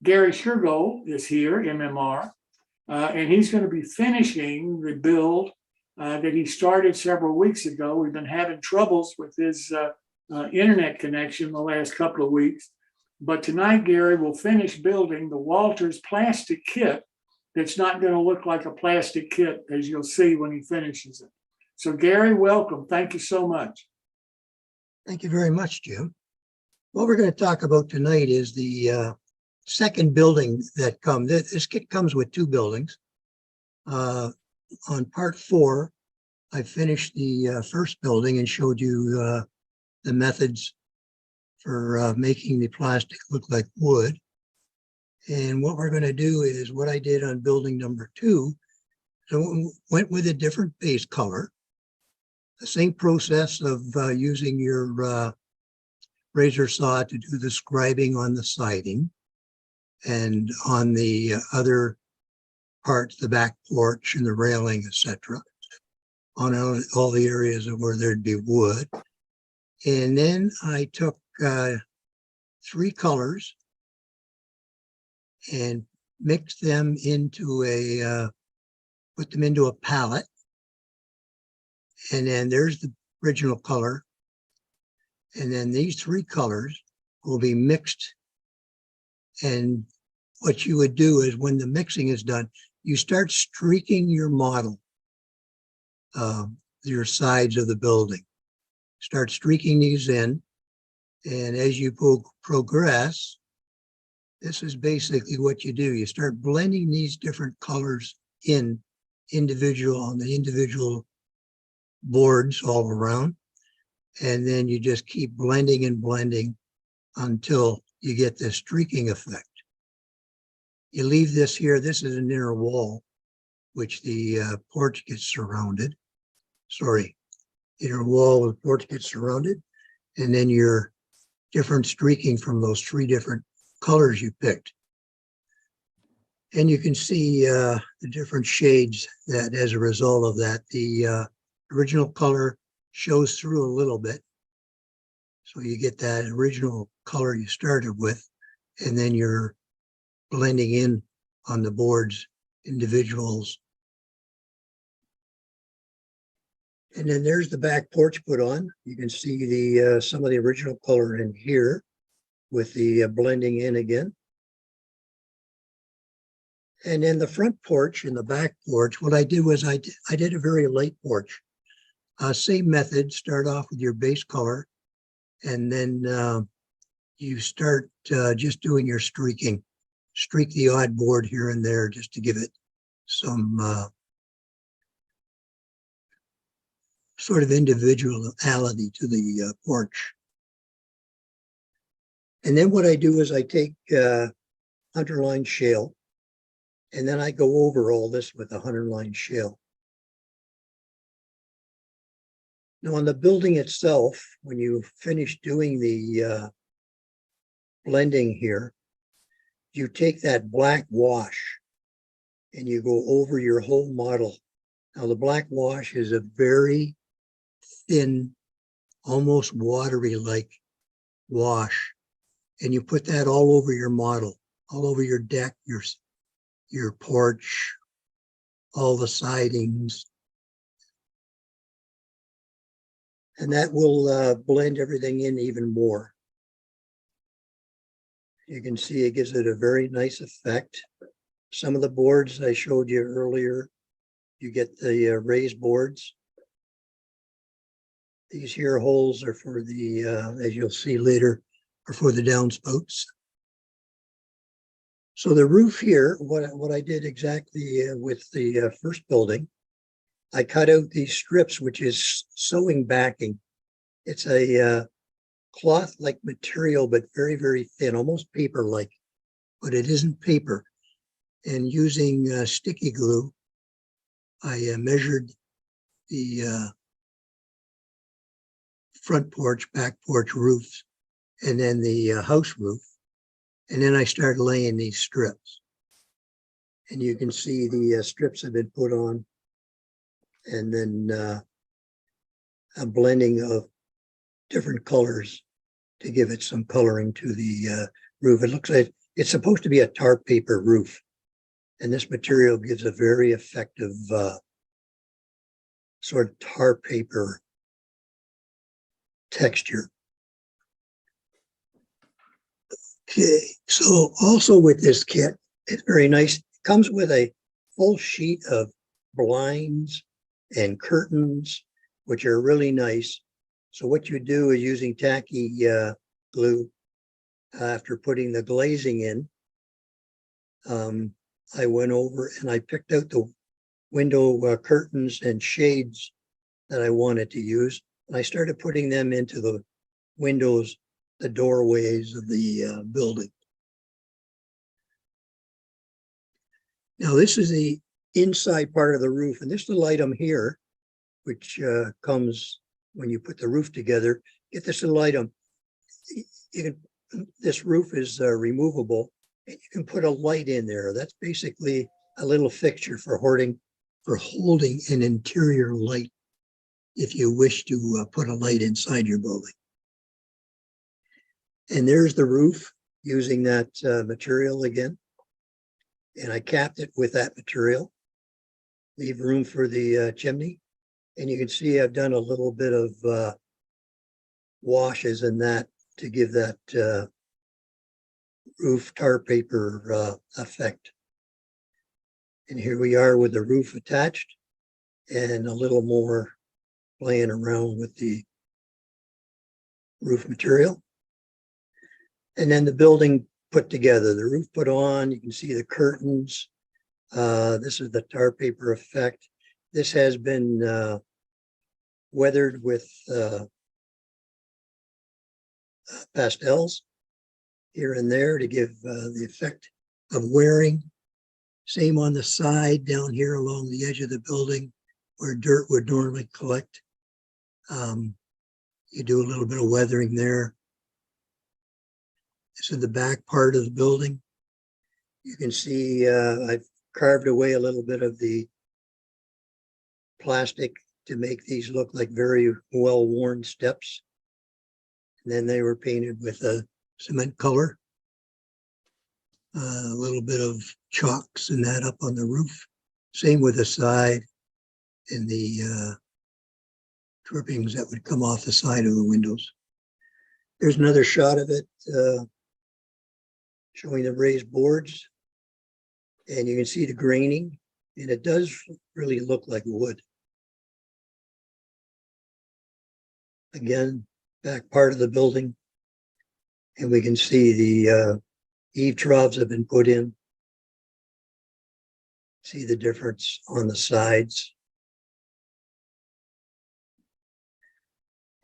Gary Shergold is here, MMR, and he's going to be finishing the build that he started several weeks ago. We've been having troubles with his internet connection the last couple of weeks. But tonight, Gary will finish building the Walthers plastic kit that's not going to look like a plastic kit, as you'll see when he finishes it. So Gary, welcome. Thank you so much. Thank you very much, Jim. What we're going to talk about tonight is the second building that comes. This kit comes with two buildings. On part 4, I finished the first building and showed you the methods for making the plastic look like wood. And what we're going to do is what I did on building number 2. So went with a different base color. The same process of using your razor saw to do the scribing on the siding and on the other parts, the back porch and the railing, etc., on all the areas where there'd be wood. And then I took 3 colors and mixed them into put them into a palette. And then there's the original color. And then these 3 colors will be mixed. And what you would do is when the mixing is done, you start streaking your model, your sides of the building. Start streaking these in. And as you progress, this is basically what you do. You start blending these different colors in on the individual boards all around. And then you just keep blending and blending until you get this streaking effect. You leave this here. This is an inner wall, which the porch gets surrounded. Sorry, inner wall with porch gets surrounded. And then your different streaking from those 3 different colors you picked. And you can see the different shades that as a result of that, the original color shows through a little bit. So you get that original color you started with, and then you're blending in on the boards, individuals. And then there's the back porch put on. You can see the some of the original color in here with the blending in again. And then the front porch and the back porch, what I did was I did a very light porch. Same method, start off with your base color, and then you start just doing your streaking. Streak the odd board here and there just to give it some sort of individuality to the porch. And then what I do is I take underlined shale, and then I go over all this with a underlined shale. Now on the building itself, when you finish doing the blending here, you take that black wash and you go over your whole model. Now the black wash is a very thin, almost watery like wash. And you put that all over your model, all over your deck, your porch, all the sidings. And that will blend everything in even more. You can see it gives it a very nice effect. Some of the boards I showed you earlier, you get the raised boards. These here holes are for the, as you'll see later, are for the downspouts. So the roof here, what I did exactly with the first building, I cut out these strips, which is sewing backing. It's a cloth-like material, but very, very thin, almost paper-like, but it isn't paper. And using sticky glue, I measured the front porch, back porch roofs, and then the house roof. And then I started laying these strips. And you can see the strips have been put on, and then a blending of different colors to give it some coloring to the roof. It It's supposed to be a tar paper roof, and this material gives a very effective sort of tar paper texture. Okay, so also with this kit, it's very nice. It comes with a full sheet of blinds and curtains, which are really nice. So what you do is using tacky glue after putting the glazing in. I went over and I picked out the window curtains and shades that I wanted to use. And I started putting them into the windows, the doorways of the building. Now this is the inside part of the roof, and this little item here, which comes when you put the roof together. Get this little item. This roof is removable, and you can put a light in there. That's basically a little fixture for holding an interior light if you wish to put a light inside your building. And there's the roof using that material again. And I capped it with that material. Leave room for the chimney. And you can see I've done a little bit of washes in that to give that roof tar paper effect. And here we are with the roof attached and a little more playing around with the roof material. And then the building put together, the roof put on, you can see the curtains. This is the tar paper effect. This has been weathered with pastels here and there to give the effect of wearing. Same on the side down here along the edge of the building where dirt would normally collect. You do a little bit of weathering there. This is the back part of the building. You can see I've carved away a little bit of the plastic to make these look like very well-worn steps. And then they were painted with a cement color. A little bit of chalks and that up on the roof. Same with the side and the drippings that would come off the side of the windows. There's another shot of it showing the raised boards. And you can see the graining, and it does really look like wood. Again, back part of the building, and we can see the eave troughs have been put in. See the difference on the sides.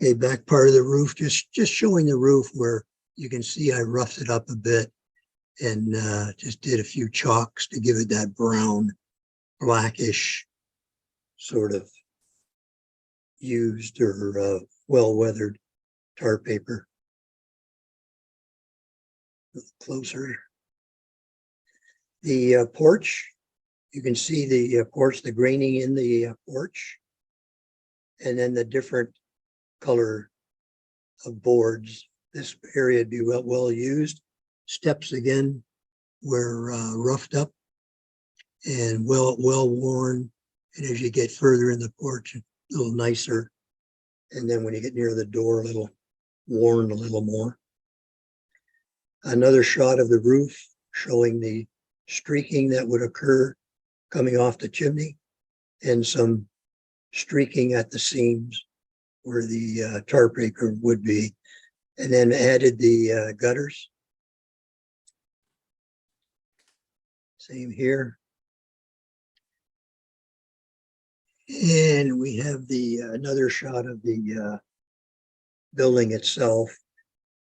Okay, back part of the roof, just showing the roof where you can see I roughed it up a bit and just did a few chalks to give it that brown, blackish sort of used or well-weathered tar paper. Closer. The porch, you can see the porch, the graining in the porch, and then the different color of boards. This area would be well used. Steps again were roughed up and well worn. And as you get further in the porch, a little nicer. And then when you get near the door, a little worn a little more. Another shot of the roof showing the streaking that would occur coming off the chimney and some streaking at the seams where the tar paper would be, and then added the gutters. Same here. And we have the another shot of the building itself.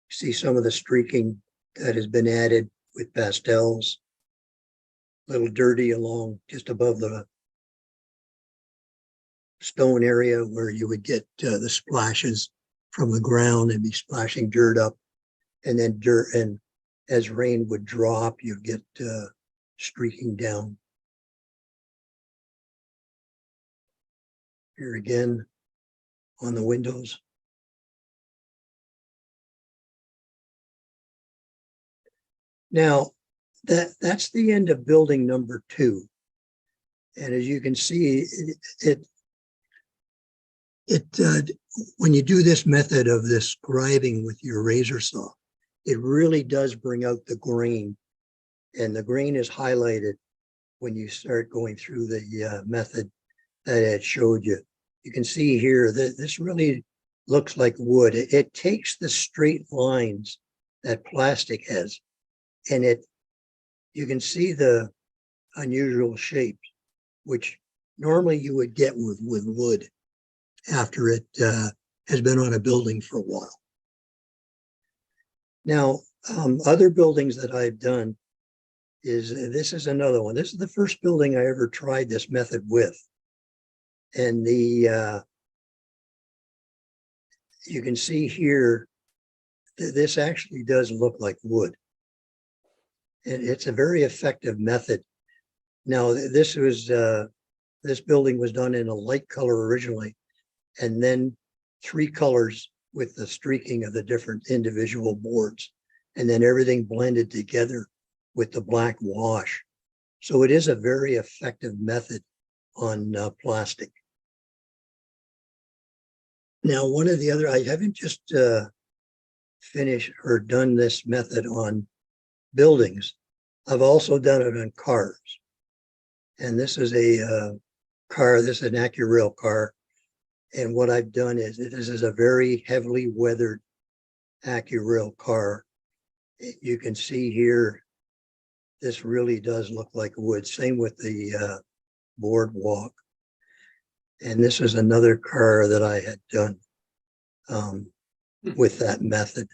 See some of the streaking that has been added with pastels. A little dirty along just above the stone area where you would get the splashes from the ground and be splashing dirt up, and then dirt, and as rain would drop, you'd get streaking down. Here again on the windows. Now, that's the end of building number 2. And as you can see, when you do this method of this scribing with your razor saw, it really does bring out the grain, and the grain is highlighted when you start going through the method that it showed you. You can see here that this really looks like wood. It takes the straight lines that plastic has, and you can see the unusual shapes, which normally you would get with wood after it has been on a building for a while. Now, other buildings that I've done this is another one. This is the first building I ever tried this method with. And you can see here, this actually does look like wood. And it's a very effective method. Now, this building was done in a light color originally, and then 3 colors with the streaking of the different individual boards, and then everything blended together with the black wash. So it is a very effective method on plastic. Now, one of the other, I haven't just finished or done this method on buildings. I've also done it on cars. And this is a car, this is an AccuRail car. And what I've done is, this is a very heavily weathered AccuRail car. You can see here, this really does look like wood. Same with the boardwalk. And this is another car that I had done with that method.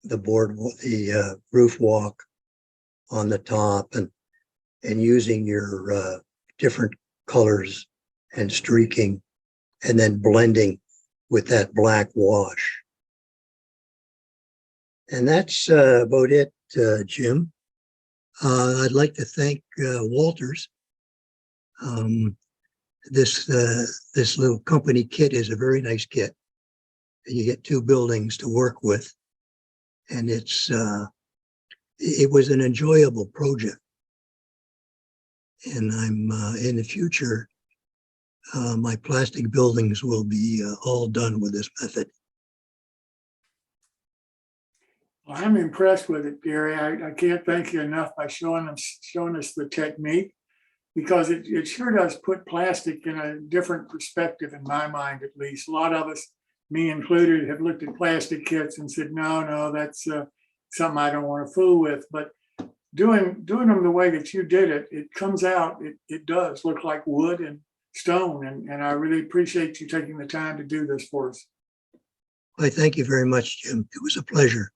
The roof walk on the top, and using your different colors and streaking, and then blending with that black wash. And that's about it, Jim. I'd like to thank Walthers. This little company kit is a very nice kit. And you get 2 buildings to work with. And it was an enjoyable project. And I'm in the future, my plastic buildings will be all done with this method. Well, I'm impressed with it, Gary. I can't thank you enough by showing us the technique, because it sure does put plastic in a different perspective, in my mind at least. A lot of us, me included, have looked at plastic kits and said, no, that's something I don't want to fool with. But doing them the way that you did it, it comes out, it does look like wood and stone. And I really appreciate you taking the time to do this for us. I thank you very much, Jim. It was a pleasure.